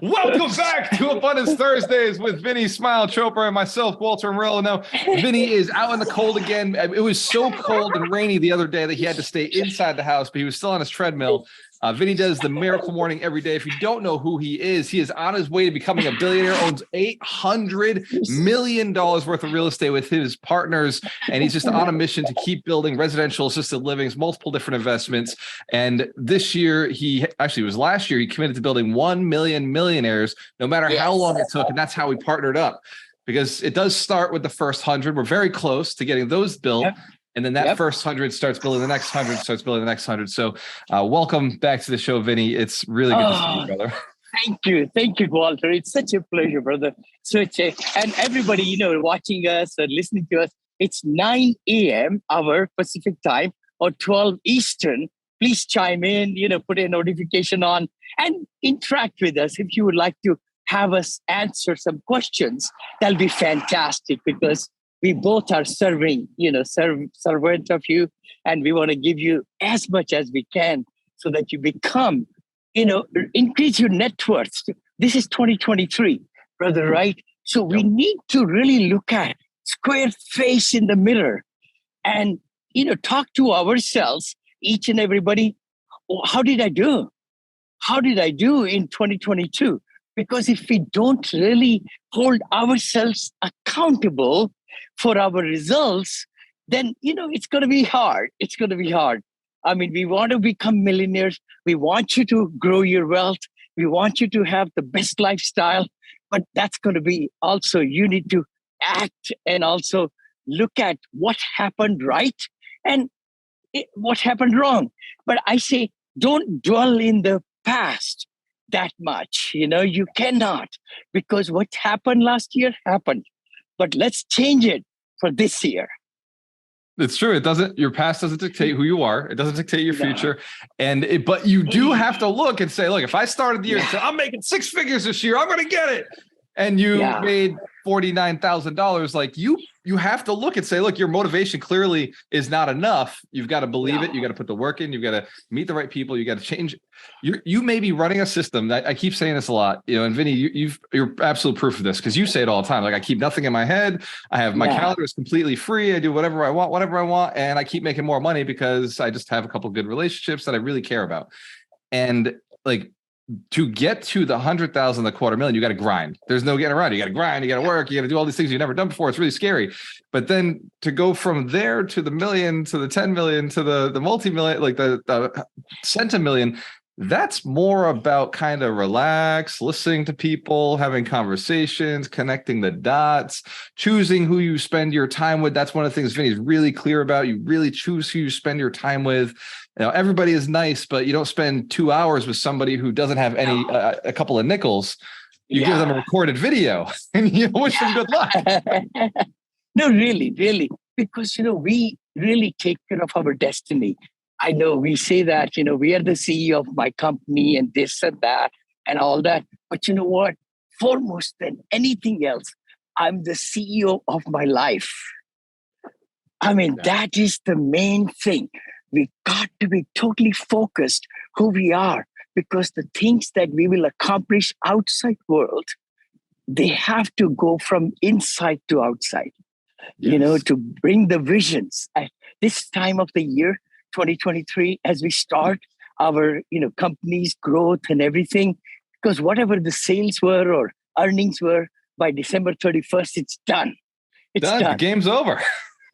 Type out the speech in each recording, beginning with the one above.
Welcome back to Abundance Thursdays with Vinney, Smile, Chopra, and myself, Walter Murillo. Now, Vinney is out in the cold again. It was so cold and rainy the other day that he had to stay inside the house, but he was still on his treadmill. Vinney does the miracle morning every day. If you don't know who he is on his way to becoming a billionaire, owns $800 million worth of real estate with his partners. And he's just on a mission to keep building residential assisted livings, multiple different investments. And this year, it was last year, he committed to building 1 million millionaires, no matter how long it took. And that's how we partnered up, because it does start with the first 100. We're very close to getting those built. Yep. And then that first 100 starts building the next 100, starts building the next 100. So welcome back to the show, Vinney. It's really good to see you, brother. Thank you. Thank you, Walter. It's such a pleasure, brother. And everybody, watching us or listening to us, it's 9 a.m. our Pacific time or 12 Eastern. Please chime in, put a notification on and interact with us. If you would like to have us answer some questions, that'll be fantastic, because we both are servant of you, and we want to give you as much as we can so that you become, increase your net worth. This is 2023, brother, right? So we need to really look at square face in the mirror and, talk to ourselves, each and everybody. Oh, how did I do? How did I do in 2022? Because if we don't really hold ourselves accountable for our results, then, it's going to be hard. It's going to be hard. I mean, we want to become millionaires. We want you to grow your wealth. We want you to have the best lifestyle. But that's going to be also, you need to act and also look at what happened right and what happened wrong. But I say, don't dwell in the past that much. You cannot, because what happened last year happened. But let's change it for this year. It's true. Your past doesn't dictate who you are. It doesn't dictate your future. But you do have to look and say, look, if I started the year and said, I'm making 6 figures this year, I'm going to get it. And you made $49,000, like you have to look and say, look, your motivation clearly is not enough. You've got to believe it. You got to put the work in. You've got to meet the right people. You got to change. You may be running a system that I keep saying this a lot, and Vinney, you're absolute proof of this, because you say it all the time. Like, I keep nothing in my head. I have my calendar is completely free. I do whatever I want. And I keep making more money because I just have a couple of good relationships that I really care about. And like, to get to the 100,000, the $250,000, you got to grind. There's no getting around. You got to grind, you got to work, you got to do all these things you've never done before. It's really scary. But then to go from there to the million, to the 10 million, to the multi-million, like the centimillion, that's more about kind of relax, listening to people, having conversations, connecting the dots, choosing who you spend your time with. That's one of the things Vinney's really clear about. You really choose who you spend your time with. Everybody is nice, but you don't spend 2 hours with somebody who doesn't have any, a couple of nickels. You give them a recorded video and you wish them good luck. No, really, because, we really take care of our destiny. I know we say that, we are the CEO of my company and this and that and all that. But you know what? Foremost than anything else, I'm the CEO of my life. I mean, that is the main thing. We got to be totally focused who we are, because the things that we will accomplish outside world, they have to go from inside to outside, to bring the visions. At this time of the year, 2023, as we start our, company's growth and everything, because whatever the sales were or earnings were by December 31st, it's done. It's done. The game's over.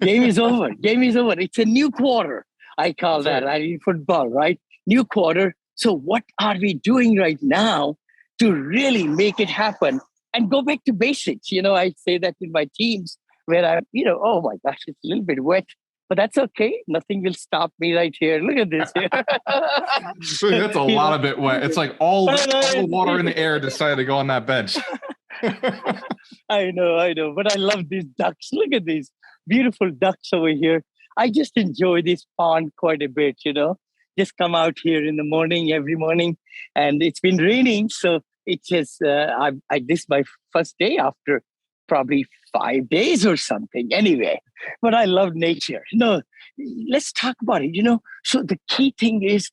Game is over. It's a new quarter. I call that. I mean, football, right? New quarter. So what are we doing right now to really make it happen and go back to basics? I say that in my teams where oh my gosh, it's a little bit wet. But that's okay. Nothing will stop me right here. Look at this. That's a lot of it wet. It's like all the water in the air decided to go on that bench. I know. But I love these ducks. Look at these beautiful ducks over here. I just enjoy this pond quite a bit, Just come out here in the morning, every morning. And it's been raining. So it's just, this is my first day after probably 5 days or something. Anyway, but I love nature. Let's talk about it. So the key thing is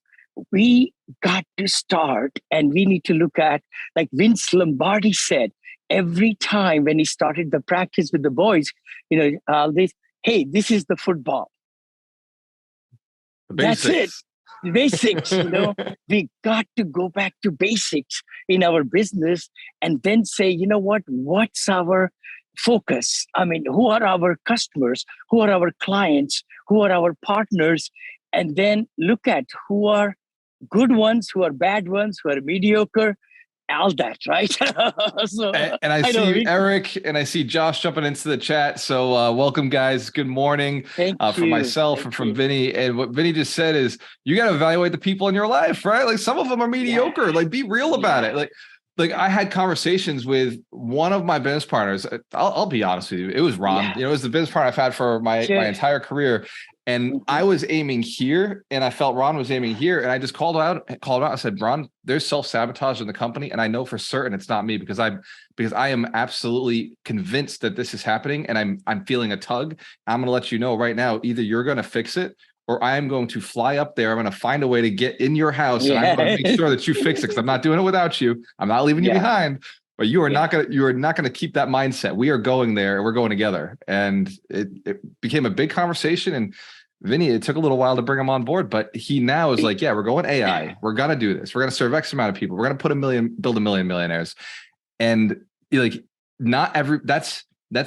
we got to start, and we need to look at, like Vince Lombardi said, every time when he started the practice with the boys, hey, this is the football. The That's it. basics. Basics, we got to go back to basics in our business and then say, you know what, what's our focus? I mean, who are our customers? Who are our clients? Who are our partners? And then look at who are good ones, who are bad ones, who are mediocre, all that, right? So, and I see Eric and I see Josh jumping into the chat. So welcome, guys. Good morning from myself and from Vinney. And what Vinney just said is you got to evaluate the people in your life, right? Like some of them are mediocre. Like be real about it. Like I had conversations with one of my business partners. I'll be honest with you. It was Ron. It was the business partner I've had for my entire career. And I was aiming here and I felt Ron was aiming here. And I just called out. I said, Ron, there's self-sabotage in the company. And I know for certain it's not me because I am absolutely convinced that this is happening and I'm feeling a tug. I'm going to let you know right now, either you're going to fix it or I am going to fly up there. I'm going to find a way to get in your house and I'm going to make sure that you fix it because I'm not doing it without you. I'm not leaving you behind. But you are not going to keep that mindset. We are going there. We're going together. And it became a big conversation. And Vinney, it took a little while to bring him on board, but he now is like, yeah, we're going AI. We're going to do this. We're going to serve X amount of people. We're going to build a million millionaires. And like, that's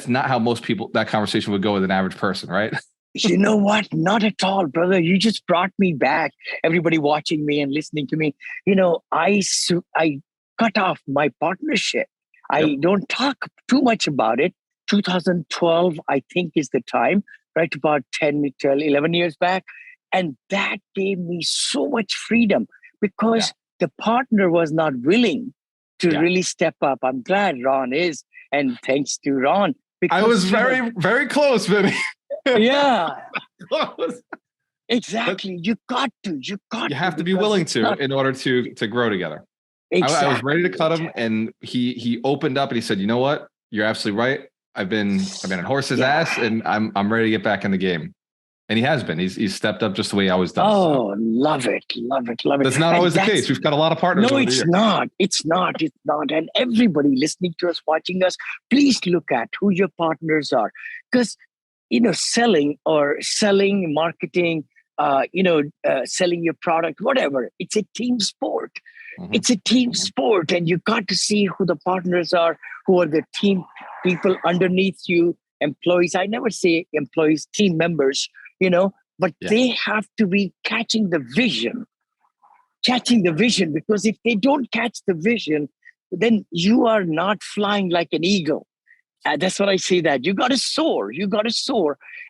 not how most people, that conversation would go with an average person, right? You know what? Not at all, brother. You just brought me back. Everybody watching me and listening to me. I cut off my partnership. I don't talk too much about it. 2012, I think, is the time, right? About 10, 12, 11 years back. And that gave me so much freedom because the partner was not willing to really step up. I'm glad Ron is. And thanks to Ron. I was very, very close, Vinney. Yeah. Exactly. You have to be willing to in order to grow together. Exactly. I was ready to cut him and he opened up and he said, you know what? You're absolutely right. I've been a horse's ass and I'm ready to get back in the game. And he has been. He's stepped up just the way he always does. Oh, love it. That's not always the case. We've got a lot of partners. No, it's not. It's not. And everybody listening to us, watching us, please look at who your partners are. Because, selling, marketing, selling your product, whatever, it's a team sport. Mm-hmm. It's a team sport. And you got to see who the partners are, who are the team people underneath you, employees. I never say employees, team members, but they have to be catching the vision, because if they don't catch the vision, then you are not flying like an eagle. That's what I say, that you got to soar.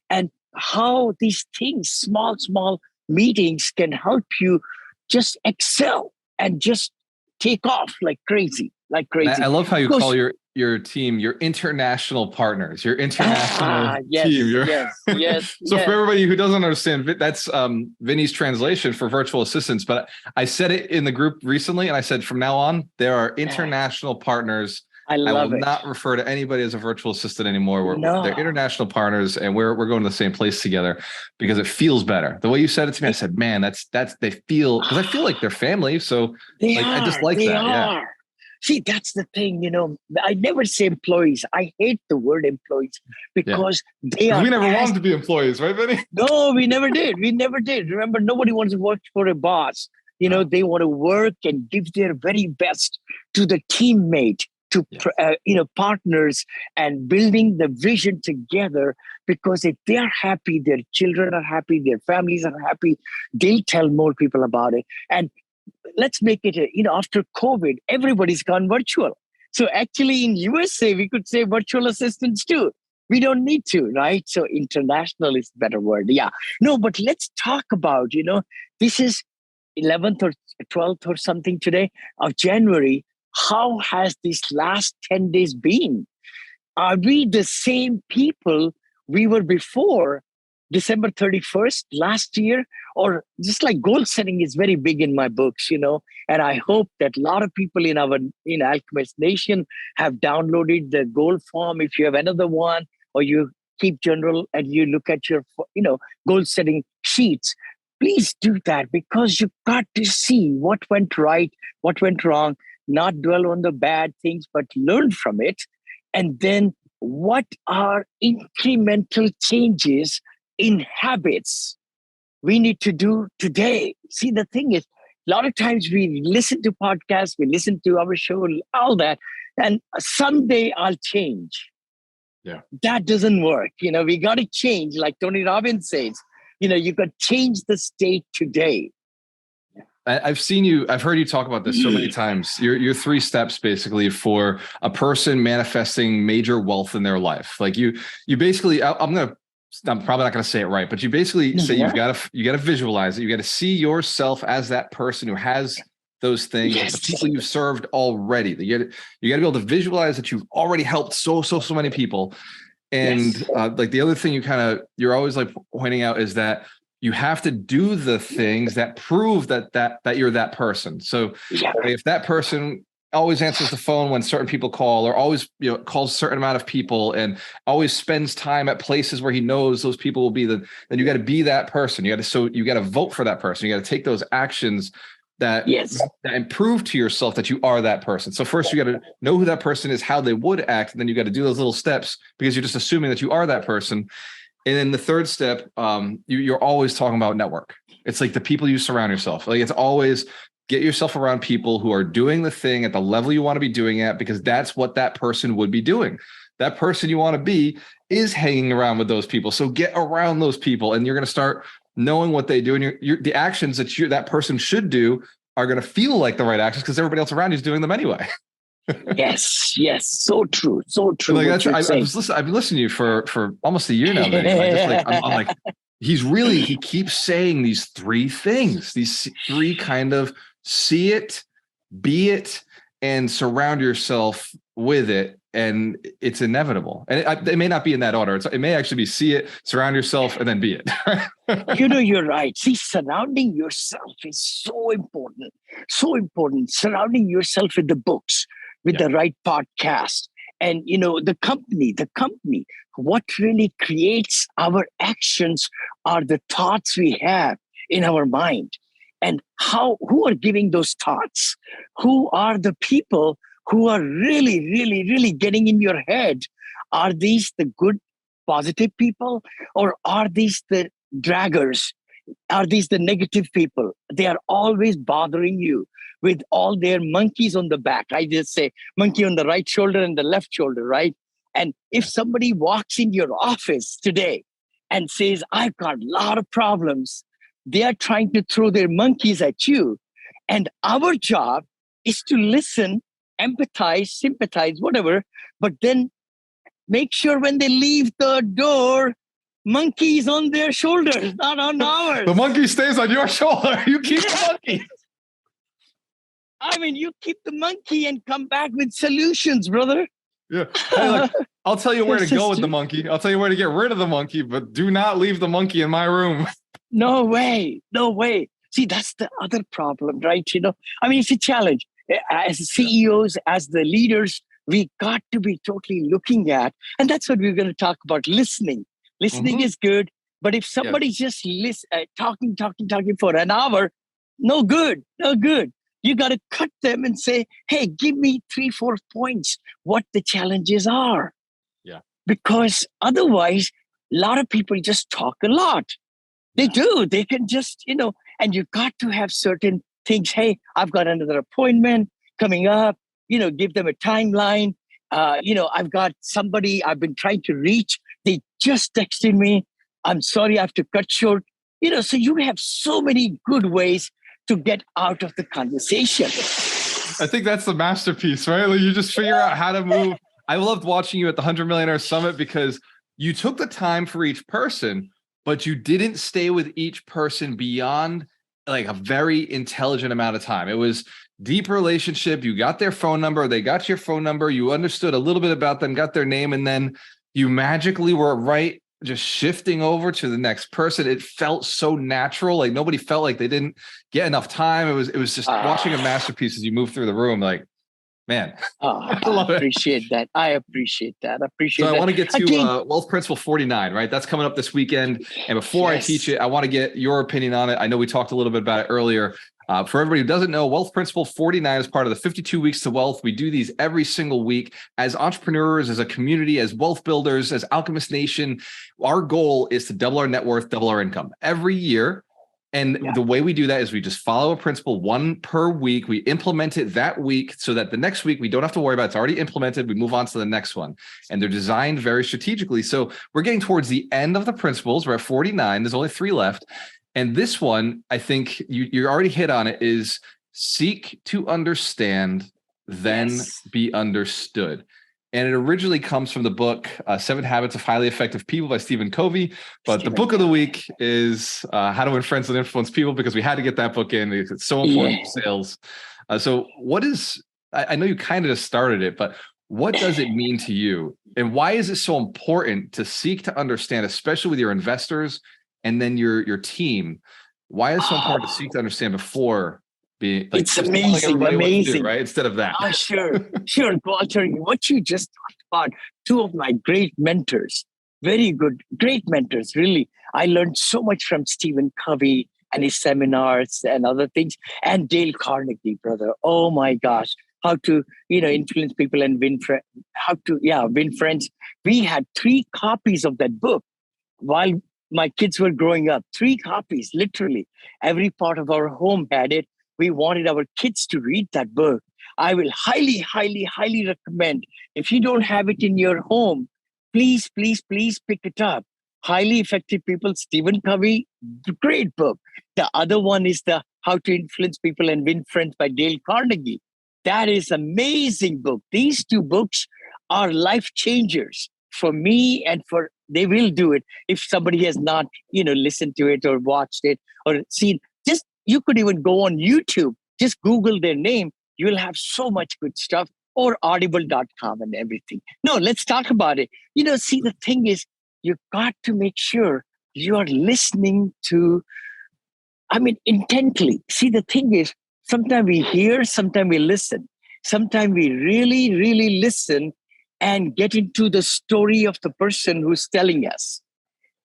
And how these things, small meetings can help you just excel and just take off like crazy. I love how you call your team your international partners, your international team. Yes. So for everybody who doesn't understand, that's Vinney's translation for virtual assistants. But I said it in the group recently, and I said from now on, there are international partners. I will not refer to anybody as a virtual assistant anymore. They're international partners, and we're going to the same place together because it feels better. The way you said it to me, I said, "Man, that's they feel," because I feel like they're family. So I just like that. Yeah. See, that's the thing. I never say employees. I hate the word employees because they are. We never wanted to be employees, right, Vinney? No, we never did. Remember, nobody wants to work for a boss. They want to work and give their very best to the teammate, to partners, and building the vision together, because if they are happy, their children are happy, their families are happy, they'll tell more people about it. And let's make it after COVID, everybody's gone virtual. So actually in USA, we could say virtual assistants too. We don't need to, right? So international is a better word. Yeah. No, but let's talk about, this is 11th or 12th or something today of January. How has this last 10 days been? Are we the same people we were before December 31st last year? Or just like goal setting is very big in my books, and I hope that a lot of people in Alchemist Nation have downloaded the goal form. If you have another one, or you keep general and you look at your, goal setting sheets, Please do that, because you've got to see what went right, what went wrong, not dwell on the bad things, but learn from it. And then what are incremental changes in habits we need to do today? See, the thing is, a lot of times we listen to podcasts, we listen to our show, all that, and someday I'll change. Yeah. That doesn't work. We got to change, like Tony Robbins says. You got to change the state today. I've heard you talk about this so many times. Your 3 steps basically for a person manifesting major wealth in their life. Like you basically, I'm probably not going to say it right, but you basically say you got to visualize it. You got to see yourself as that person who has those things, like the people you've served already. You got to be able to visualize that you've already helped so many people. And like the other thing you're always like pointing out is that you have to do the things that prove that you're that person. So if that person always answers the phone when certain people call, or always calls a certain amount of people, and always spends time at places where he knows those people will be, then you got to be that person. You got to vote for that person. You got to take those actions that improve to yourself that you are that person. So first you got to know who that person is, how they would act, and then you got to do those little steps because you're just assuming that you are that person. And then the third step, you're always talking about network. It's like the people you surround yourself. Like it's always get yourself around people who are doing the thing at the level you want to be doing at, because that's what that person would be doing. That person you want to be is hanging around with those people. So get around those people, and you're going to start knowing what they do, and the actions that person should do are going to feel like the right actions because everybody else around you is doing them anyway. Yes, so true. Like I've been listening to you for almost a year now, Vinney. I'm like, he keeps saying these 3 things, these 3 kind of see it, be it, and surround yourself with it. And it's inevitable. And it may not be in that order. It may actually be see it, surround yourself, and then be it. You're right. See, surrounding yourself is so important. So important. Surrounding yourself with the books, with the right podcast. And, the company, what really creates our actions are the thoughts we have in our mind. And who are giving those thoughts? Who are the people who are really, really, really getting in your head? Are these the good, positive people? Or are these the draggers? Are these the negative people? They are always bothering you with all their monkeys on the back. I just say monkey on the right shoulder and the left shoulder, right? And if somebody walks in your office today and says, I've got a lot of problems, they are trying to throw their monkeys at you. And our job is to listen, empathize, sympathize, whatever, but then make sure when they leave the door, monkeys on their shoulders, not on ours. The monkey stays on your shoulder. You keep the monkey. I mean, you keep the monkey and come back with solutions, brother. Yeah. Hey, look, I'll tell you where to go with the monkey. I'll tell you where to get rid of the monkey, but do not leave the monkey in my room. No way. See, that's the other problem, right? I mean, it's a challenge. As CEOs, as the leaders, we got to be totally looking at, and that's what we're going to talk about, listening. Listening is good, but if somebody's just talking for an hour, no good. You got to cut them and say, hey, give me 3-4 points, what the challenges are. Yeah. Because otherwise, a lot of people just talk a lot. They do. They can just, and you got to have certain things. Hey, I've got another appointment coming up, give them a timeline. I've got somebody I've been trying to reach. They just texted me. I'm sorry, I have to cut short. So you have so many good ways to get out of the conversation. I think that's the masterpiece, right? Like you just figure out how to move. I loved watching you at the 100 Millionaires Summit because you took the time for each person, but you didn't stay with each person beyond like a very intelligent amount of time. It was deep relationship. You got their phone number. They got your phone number. You understood a little bit about them, got their name, and then you magically were right, just shifting over to the next person. It felt so natural. Like nobody felt like they didn't get enough time. It was just watching a masterpiece as you move through the room. Like Man, Oh, I I love it. appreciate that. I appreciate that. I appreciate So that. I want to get to Again, Wealth Principle 49, right? That's coming up this weekend. And before I teach yes. it, I want to get your opinion on it. I know we talked a little bit about it earlier. For everybody who doesn't know, Wealth Principle 49 is part of the 52 Weeks to Wealth. We do these every single week as entrepreneurs, as a community, as wealth builders, as Alchemist Nation. Our goal is to double our net worth, double our income every year. And Yeah. the way we do that is we just follow a principle, one per week. We implement it that week so that the next week we don't have to worry about it. It's already implemented. We move on to the next one. And they're designed very strategically. So we're getting towards the end of the principles. We're at 49. There's only 3 left. And this one, I think you already hit on it, is seek to understand, then be understood. And it originally comes from the book 7 Habits of Highly Effective People by Stephen Covey. But the book of the week is How to Win Friends and Influence People, because we had to get that book in. It's so important for sales. So what is, I know you kind of just started it, but what does it mean to you? And why is it so important to seek to understand, especially with your investors and then your team? Why is it so important to seek to understand before being like, It's amazing, do, right? Instead of that. Sure, Walter. What you just talked about, 2 of my great mentors, very good, great mentors, really. I learned so much from Stephen Covey and his seminars and other things, and Dale Carnegie, brother. Oh my gosh, how to, influence people and win friends, win friends. We had 3 copies of that book while my kids were growing up, 3 copies, literally. Every part of our home had it. We wanted our kids to read that book. I will highly, highly, highly recommend. If you don't have it in your home, please, please, please pick it up. Highly Effective People, Stephen Covey, great book. The other one is the How to Influence People and Win Friends by Dale Carnegie. That is amazing book. These 2 books are life changers for me, and they will do it if somebody has not, listened to it or watched it or seen. You could even go on YouTube, just Google their name. You'll have so much good stuff, or audible.com and everything. No, let's talk about it. See, the thing is, you've got to make sure you are listening to, intently. See, the thing is, sometimes we hear, sometimes we listen. Sometimes we really, really listen and get into the story of the person who's telling us.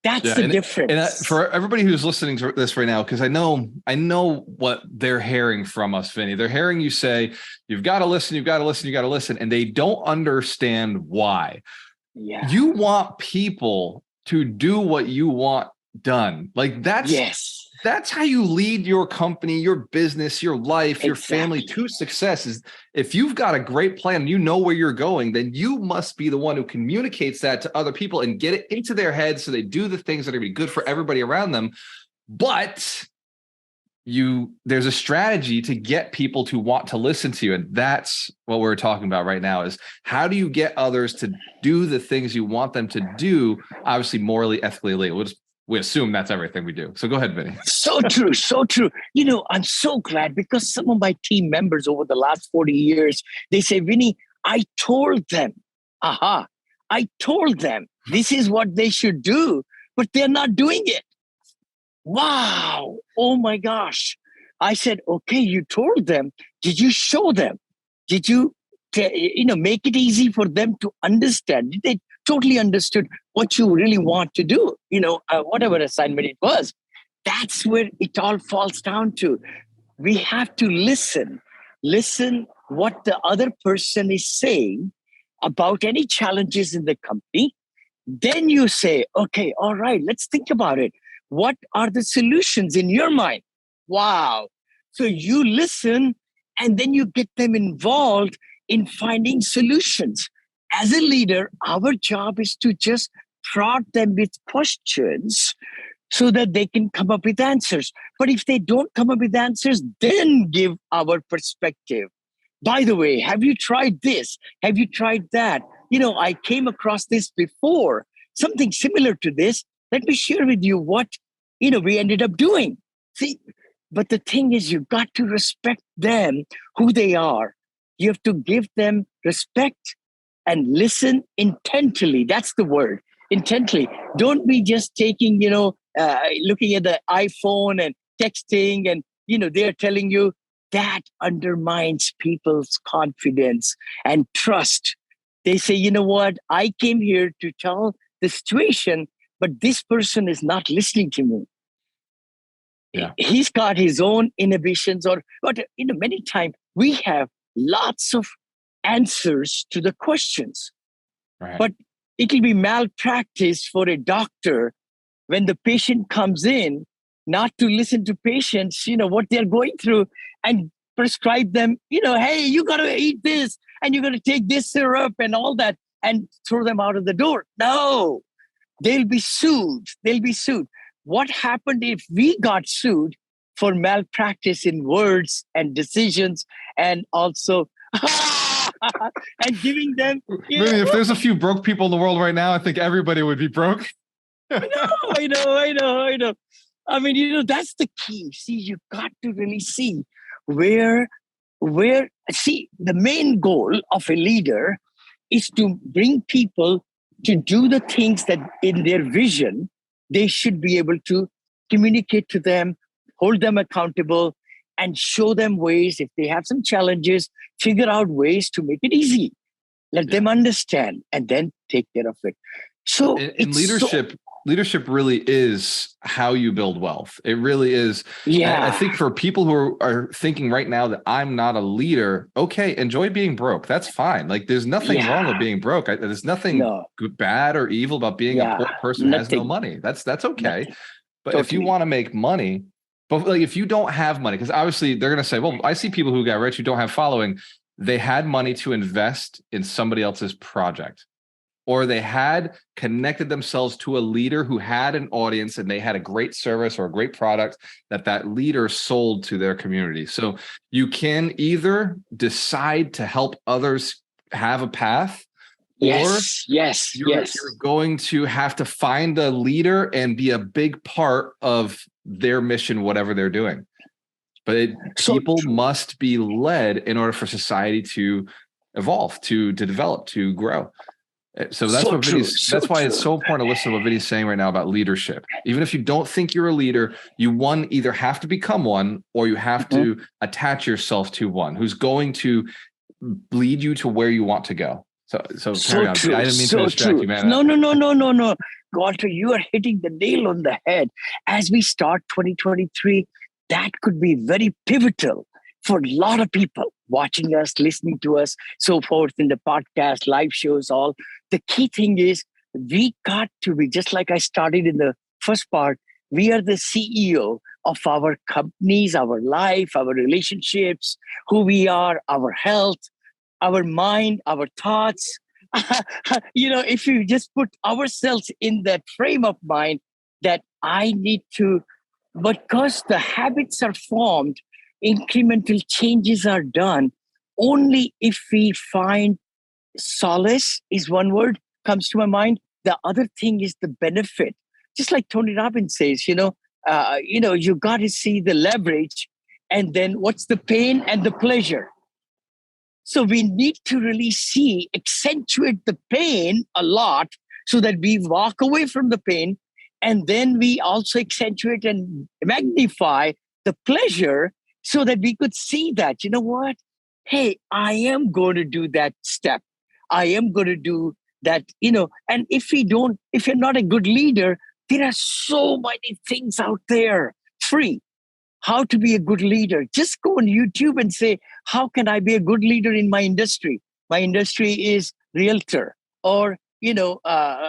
That's the difference. And for everybody who's listening to this right now, because I know what they're hearing from us, Vinney. They're hearing you say, you've got to listen, you've got to listen, you got to listen. And they don't understand why. Yeah. You want people to do what you want done. Like that's how you lead your company, your business, your life, your family to success. Is if you've got a great plan and you know where you're going, then you must be the one who communicates that to other people and get it into their heads so they do the things that are going to be good for everybody around them. But there's a strategy to get people to want to listen to you. And that's what we're talking about right now, is how do you get others to do the things you want them to do, obviously morally, ethically, legally. We assume that's everything we do. So go ahead, Vinney. So true, so true. I'm so glad, because some of my team members over the last 40 years, they say, Vinney, I told them, I told them this is what they should do, but they're not doing it. Wow. Oh my gosh. I said, okay, you told them. Did you show them? Did you, make it easy for them to understand? Did they totally understood what you really want to do? Whatever assignment it was. That's where it all falls down to. We have to listen what the other person is saying about any challenges in the company. Then you say, okay, all right, let's think about it. What are the solutions in your mind? Wow. So you listen, and then you get them involved in finding solutions. As a leader, our job is to just prod them with questions so that they can come up with answers. But if they don't come up with answers, then give our perspective. By the way, have you tried this? Have you tried that? I came across this before, something similar to this. Let me share with you what, we ended up doing. See, but the thing is, you've got to respect them, who they are. You have to give them respect and listen intently. That's the word, intently. Don't be just taking, looking at the iPhone and texting and, they're telling you that undermines people's confidence and trust. They say, you know what? I came here to tell the situation, but this person is not listening to me. Yeah. He's got his own inhibitions, or but many times we have lots of answers to the questions. Right. But it will be malpractice for a doctor when the patient comes in not to listen to patients, what they're going through, and prescribe them, hey, you got to eat this and you got to take this syrup and all that, and throw them out of the door. No, they'll be sued. They'll be sued. What happened if we got sued for malpractice in words and decisions, and also and giving them, Vinney, if there's a few broke people in the world right now, I think everybody would be broke. I know. I mean, that's the key. See, you got to really see where, see, the main goal of a leader is to bring people to do the things that in their vision, they should be able to communicate to them, hold them accountable, and show them ways. If they have some challenges, figure out ways to make it easy. Let them understand and then take care of it. So in leadership really is how you build wealth. It really is. Yeah. I think for people who are thinking right now that I'm not a leader, okay, enjoy being broke. That's fine. Like there's nothing wrong with being broke. There's nothing bad or evil about being a poor person who has no money. That's okay. But if you want to make money, but like if you don't have money, because obviously they're going to say, well, I see people who got rich who don't have following. They had money to invest in somebody else's project, or they had connected themselves to a leader who had an audience and they had a great service or a great product that leader sold to their community. So you can either decide to help others have a path, or you're going to have to find a leader and be a big part of their mission, whatever they're doing. But people must be led in order for society to evolve, to develop, to grow. So that's what Vinney's, that's why it's so important to listen to what Vinney's saying right now about leadership. Even if you don't think you're a leader, you either have to become one, or you have to attach yourself to one who's going to lead you to where you want to go. So carry on. I didn't mean to distract you, man. No. Walter, you are hitting the nail on the head. As we start 2023, that could be very pivotal for a lot of people watching us, listening to us, so forth in the podcast, live shows, all. The key thing is we got to be, just like I started in the first part, we are the CEO of our companies, our life, our relationships, who we are, our health, our mind, our thoughts. If you just put ourselves in that frame of mind that I need to, because the habits are formed, incremental changes are done only if we find solace is one word comes to my mind. The other thing is the benefit. Just like Tony Robbins says, you got to see the leverage, and then what's the pain and the pleasure. So we need to really accentuate the pain a lot so that we walk away from the pain. And then we also accentuate and magnify the pleasure so that we could see that, you know what? Hey, I am going to do that step. I am going to do that, and if you're not a good leader, there are so many things out there free. How to be a good leader. Just go on YouTube and say, how can I be a good leader in my industry? My industry is realtor or,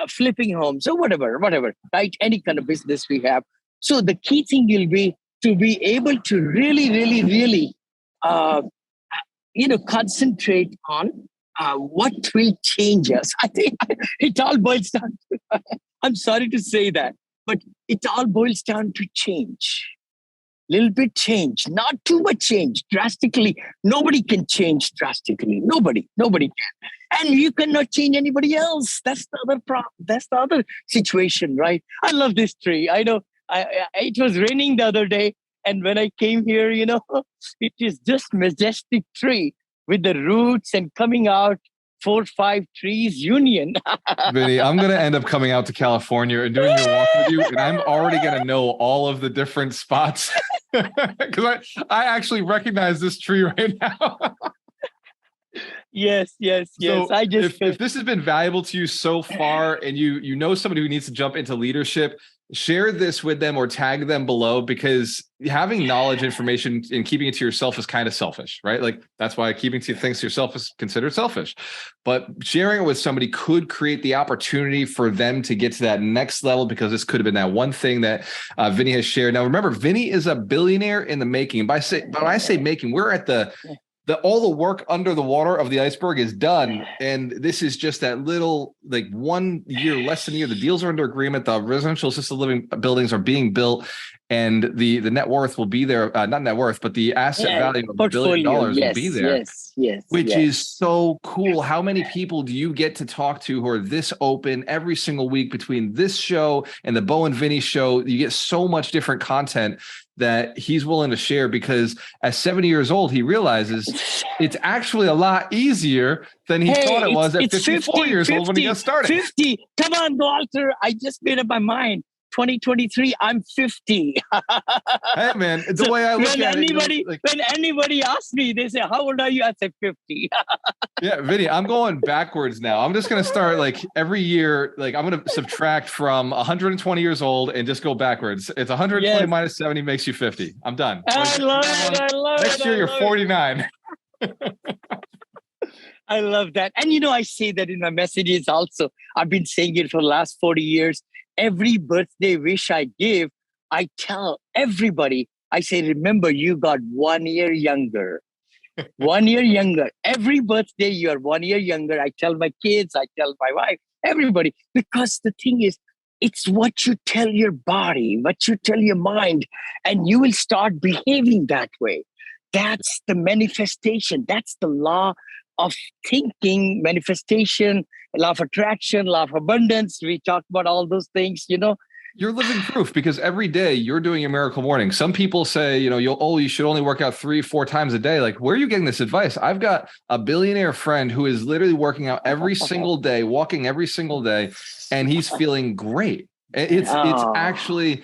flipping homes or whatever, right? Any kind of business we have. So the key thing will be to be able to really, really, really, concentrate on what will change us. I think it all boils down to, I'm sorry to say that, but it all boils down to change. Little bit change, not too much change, drastically. Nobody can change drastically. Nobody can. And you cannot change anybody else. That's the other problem. That's the other situation, right? I love this tree. I know it was raining the other day. And when I came here, it is just majestic tree with the roots and coming out 4-5 trees union. Vinney, I'm going to end up coming out to California and doing your walk with you. And I'm already going to know all of the different spots Because I actually recognize this tree right now. Yes. So I just if this has been valuable to you so far, and you know somebody who needs to jump into leadership, share this with them or tag them below, because having knowledge, information, and keeping it to yourself is kind of selfish, right? Like that's why keeping things to yourself is considered selfish. But sharing it with somebody could create the opportunity for them to get to that next level, because this could have been that one thing that Vinney has shared. Now, remember, Vinney is a billionaire in the making. And when I say making, we're at all the work under the water of the iceberg is done. And this is just that little, like 1 year, less than a year. The deals are under agreement. The residential assisted living buildings are being built, and the net worth will be there. Not net worth, but the asset value of $1 billion will be there. Which is so cool. How many people do you get to talk to who are this open every single week between this show and the Bo and Vinney show? You get so much different content that he's willing to share, because at 70 years old, he realizes it's actually a lot easier than he thought it was at 54 years old when he got started. 50. Come on, Walter. I just made up my mind. 2023, I'm 50. Hey, man, the way I look at it, when anybody asks me, they say, how old are you? I say 50. Yeah, Vinney, I'm going backwards now. I'm just going to start like every year, like I'm going to subtract from 120 years old and just go backwards. It's 120 minus 70 makes you 50. I'm done. I love it. Next year, you're 49. I love that. And, I say that in my messages also. I've been saying it for the last 40 years. Every birthday wish I give, I tell everybody, I say, remember, you got 1 year younger. 1 year younger. Every birthday, you're 1 year younger. I tell my kids, I tell my wife, everybody. Because the thing is, it's what you tell your body, what you tell your mind, and you will start behaving that way. That's the manifestation. That's the law of thinking, manifestation, law of attraction, law of abundance. We talk about all those things, You're living proof, because every day you're doing your miracle morning. Some people say, you should only work out 3-4 times a day. Like, where are you getting this advice? I've got a billionaire friend who is literally working out every single day, walking every single day, and he's feeling great. It's actually,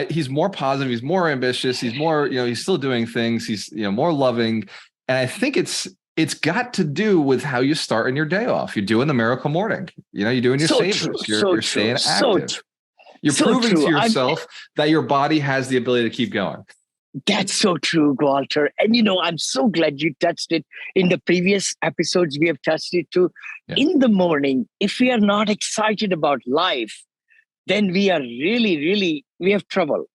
he's more positive. He's more ambitious. He's more, he's still doing things. He's, more loving. And I think it's got to do with how you start in your day off. You're doing the miracle morning. You're doing your savers. You're staying active. You're proving to yourself that your body has the ability to keep going. That's so true, Walter. And, I'm so glad you touched it. In the previous episodes, we have touched it too. Yeah. In the morning, if we are not excited about life, then we are really, we have trouble.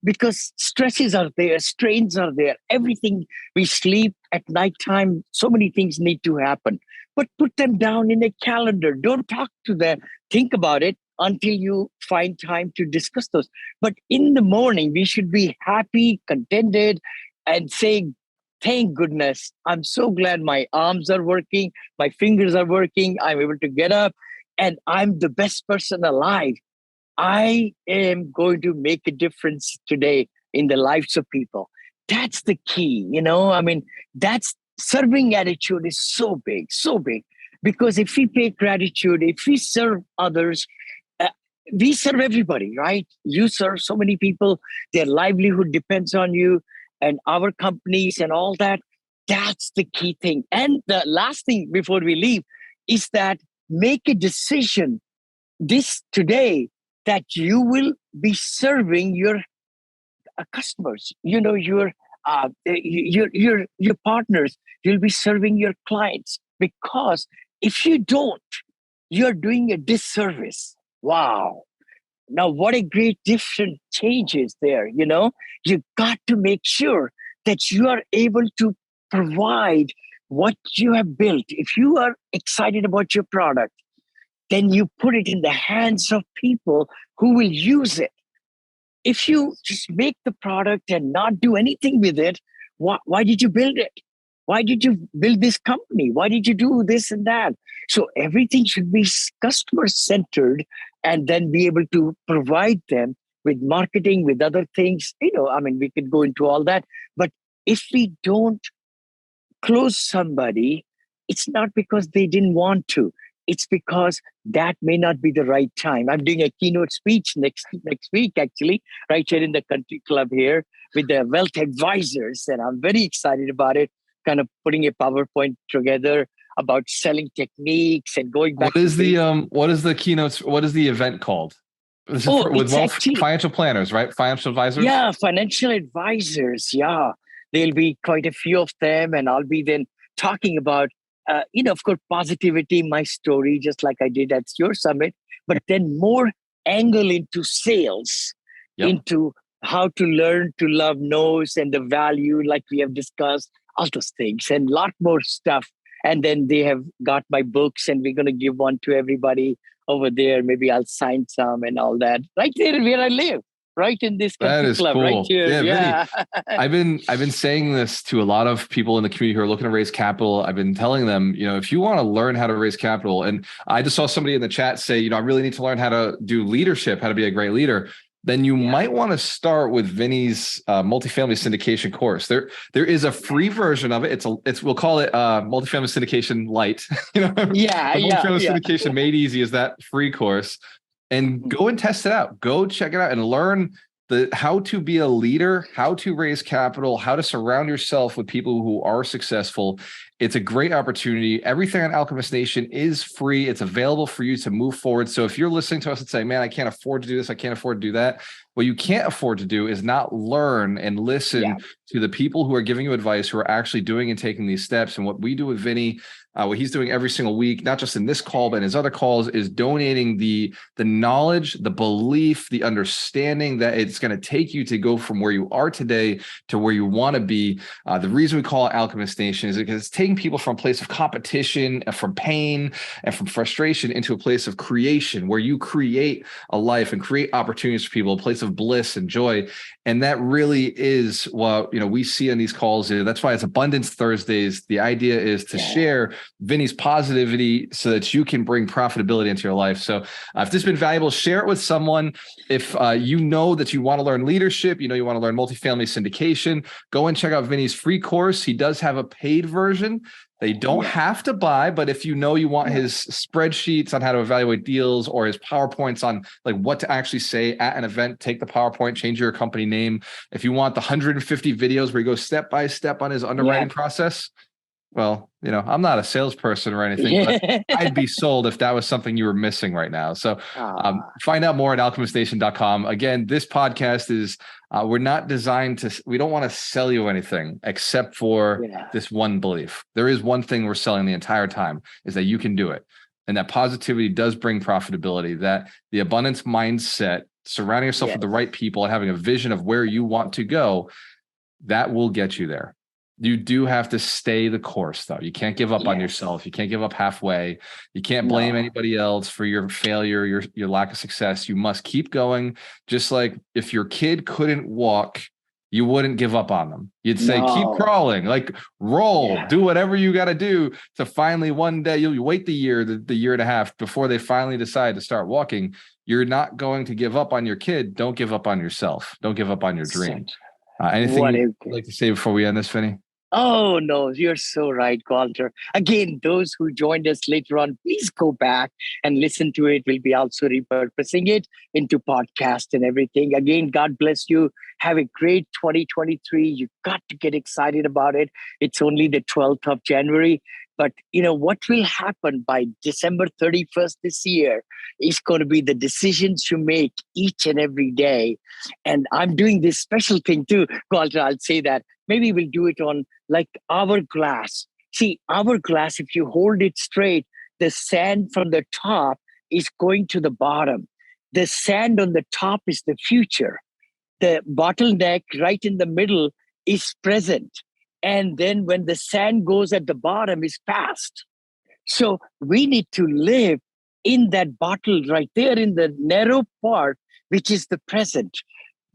Because stresses are there, strains are there, everything. We sleep at nighttime. So many things need to happen. But put them down in a calendar. Don't talk to them. Think about it until you find time to discuss those. But in the morning, we should be happy, contented, and saying, thank goodness, I'm so glad my arms are working, my fingers are working, I'm able to get up, and I'm the best person alive. I am going to make a difference today in the lives of people. That's the key, that's serving attitude is so big, because if we pay gratitude, if we serve others, we serve everybody, right? You serve so many people, their livelihood depends on you and our companies and all that. That's the key thing. And the last thing before we leave is that make a decision this today that you will be serving your customers, your partners. You'll be serving your clients, because if you don't, you're doing a disservice. Wow. Now, what a great different change is there. You got to make sure that you are able to provide what you have built. If you are excited about your product, then you put it in the hands of people who will use it. If you just make the product and not do anything with it, why did you build it? Why did you build this company? Why did you do this and that? So everything should be customer-centered, and then be able to provide them with marketing, with other things. We could go into all that. But if we don't close somebody, it's not because they didn't want to. it's because that may not be the right time. I'm doing a keynote speech next week, actually, right here in the country club here with the wealth advisors. And I'm very excited about it, kind of putting a PowerPoint together about selling techniques and going back. What is the keynotes? What is the event called? This is with financial planners, right? Financial advisors? Yeah, financial advisors. Yeah. There'll be quite a few of them. And I'll be then talking about, of course, positivity, my story, just like I did at your summit, but then more angle into sales, into how to learn to love no's and the value, like we have discussed, all those things, and a lot more stuff. And then they have got my books, and we're going to give one to everybody over there. Maybe I'll sign some and all that right there where I live, right in this country club, cool. right here. Yeah. Vinny, I've been saying this to a lot of people in the community who are looking to raise capital. I've been telling them, if you want to learn how to raise capital, and I just saw somebody in the chat say, I really need to learn how to do leadership, how to be a great leader. Then you might want to start with Vinny's multifamily syndication course. There is a free version of it. We'll call it multifamily syndication light. Multifamily syndication made easy is that free course, and go and test it out. Go check it out and learn how to be a leader, how to raise capital, how to surround yourself with people who are successful. It's a great opportunity. Everything on Alchemist Nation is free. It's available for you to move forward. So if you're listening to us and say, man, I can't afford to do this, I can't afford to do that. What you can't afford to do is not learn and listen to the people who are giving you advice, who are actually doing and taking these steps. And what we do with Vinney, what he's doing every single week, not just in this call, but in his other calls, is donating the knowledge, the belief, the understanding that it's going to take you to go from where you are today to where you want to be. The reason we call it Alchemist Nation is because it's taking people from a place of competition, from pain, and from frustration into a place of creation, where you create a life and create opportunities for people, a place of bliss and joy. And that really is what we see on these calls. That's why it's Abundance Thursdays. The idea is to share Vinny's positivity so that you can bring profitability into your life. So if this has been valuable, share it with someone. If you know that you want to learn leadership, you want to learn multifamily syndication, go and check out Vinny's free course. He does have a paid version. They don't have to buy, but if you want his spreadsheets on how to evaluate deals, or his PowerPoints on like what to actually say at an event, take the PowerPoint, change your company name. If you want the 150 videos where he goes step by step on his underwriting process, well, I'm not a salesperson or anything, but I'd be sold if that was something you were missing right now. So find out more at alchemiststation.com. Again, this podcast is, we're not designed to, we don't want to sell you anything except for this one belief. There is one thing we're selling the entire time, is that you can do it. And that positivity does bring profitability, that the abundance mindset, surrounding yourself with the right people and having a vision of where you want to go, that will get you there. You do have to stay the course, though. You can't give up on yourself. You can't give up halfway. You can't blame anybody else for your failure, your lack of success. You must keep going. Just like if your kid couldn't walk, you wouldn't give up on them. You'd say, keep crawling, like roll, do whatever you got to do to finally one day, you'll wait the year and a half before they finally decide to start walking. You're not going to give up on your kid. Don't give up on yourself. Don't give up on your dream. Anything you'd like to say before we end this, Vinney? Oh, no, you're so right, Walter. Again, those who joined us later on, please go back and listen to it. We'll be also repurposing it into podcast and everything. Again, God bless you. Have a great 2023. You've got to get excited about it. It's only the 12th of January. But what will happen by December 31st this year is going to be the decisions you make each and every day. And I'm doing this special thing too, Walter. I'll say that. Maybe we'll do it on like hourglass. See, hourglass, if you hold it straight, the sand from the top is going to the bottom. The sand on the top is the future. The bottleneck right in the middle is present. And then when the sand goes at the bottom is past. So we need to live in that bottle right there in the narrow part, which is the present.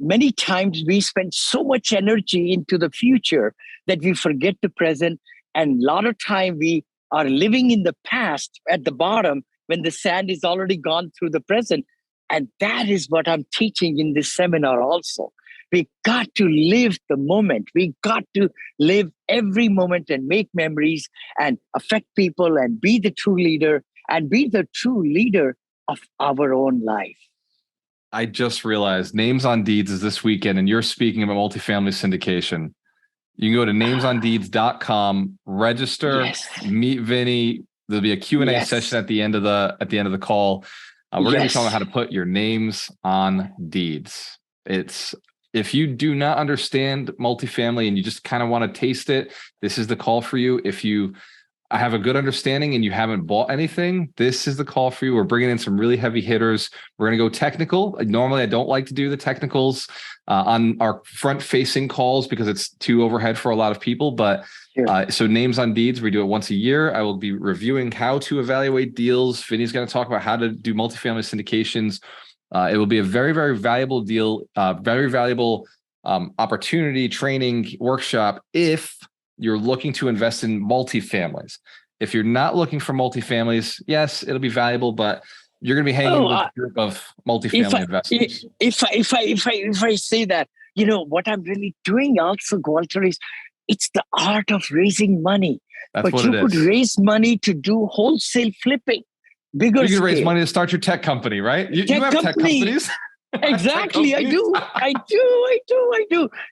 Many times we spend so much energy into the future that we forget the present. And a lot of time we are living in the past at the bottom when the sand is already gone through the present. And that is what I'm teaching in this seminar also. We got to live the moment. We got to live every moment and make memories and affect people and be the true leader. and be the true leader of our own life. I just realized Names on Deeds is this weekend, and you're speaking about multifamily syndication. You can go to namesondeeds.com, register, meet Vinney. There'll be a Q&A session at the end of the call. We're going to be talking about how to put your names on deeds. If you do not understand multifamily and you just kind of want to taste it, this is the call for you. If you have a good understanding and you haven't bought anything, this is the call for you. We're bringing in some really heavy hitters. We're going to go technical. Normally, I don't like to do the technicals on our front-facing calls because it's too overhead for a lot of people. But so Names on Deeds, we do it once a year. I will be reviewing how to evaluate deals. Vinney's going to talk about how to do multifamily syndications. It will be a very, very valuable deal, very valuable opportunity, training, workshop if you're looking to invest in multifamilies. If you're not looking for multifamilies, yes, it'll be valuable, but you're going to be hanging with a group of multifamily investors. If I say that, what I'm really doing also, Walter, is it's the art of raising money. That's but you could raise money to do wholesale flipping. Bigger you can raise scale. money to start your tech company, right? You have tech companies. Exactly. I do.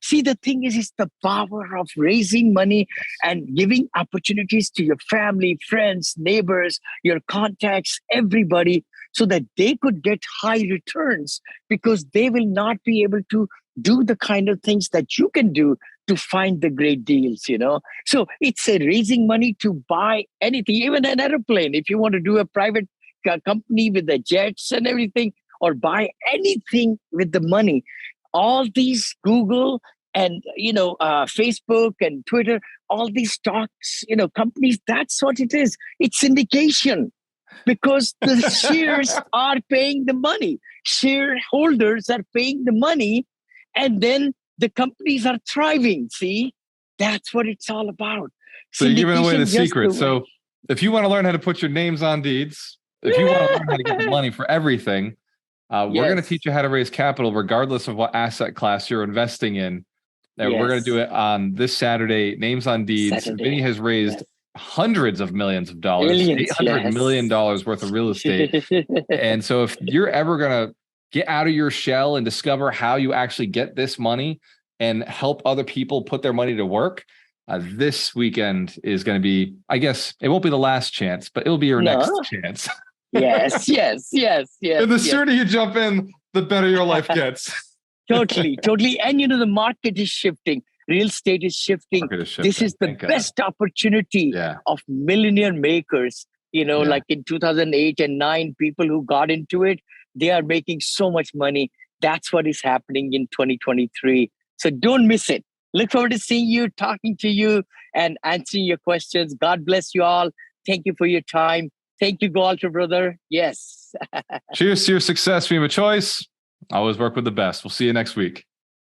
See, the thing is, it's the power of raising money and giving opportunities to your family, friends, neighbors, your contacts, everybody, so that they could get high returns because they will not be able to do the kind of things that you can do to find the great deals, So it's raising money to buy anything, even an airplane. If you want to do a private company with the jets and everything, or buy anything with the money, all these Google and, Facebook and Twitter, all these stocks, companies, that's what it is. It's syndication because the shares are paying the money. Shareholders are paying the money, and then the companies are thriving. See, that's what it's all about. So you're giving away the secret. So if you want to learn how to put your names on deeds, if you want to learn how to get the money for everything, we're going to teach you how to raise capital regardless of what asset class you're investing in. And we're going to do it on this Saturday, Names on Deeds. Vinney has raised hundreds of millions of dollars, $800 million worth of real estate. And so if you're ever going to get out of your shell and discover how you actually get this money and help other people put their money to work, this weekend is going to be, I guess, it won't be the last chance, but it'll be your next chance. Yes. And the sooner you jump in, the better your life gets. Totally. And the market is shifting. Real estate is shifting. This is the best opportunity of millionaire makers. Like in 2008 and 2009, people who got into it, they are making so much money. That's what is happening in 2023. So don't miss it. Look forward to seeing you, talking to you, and answering your questions. God bless you all. Thank you for your time. Thank you, Walter, brother. Yes. Cheers to your success. We have a choice. Always work with the best. We'll see you next week.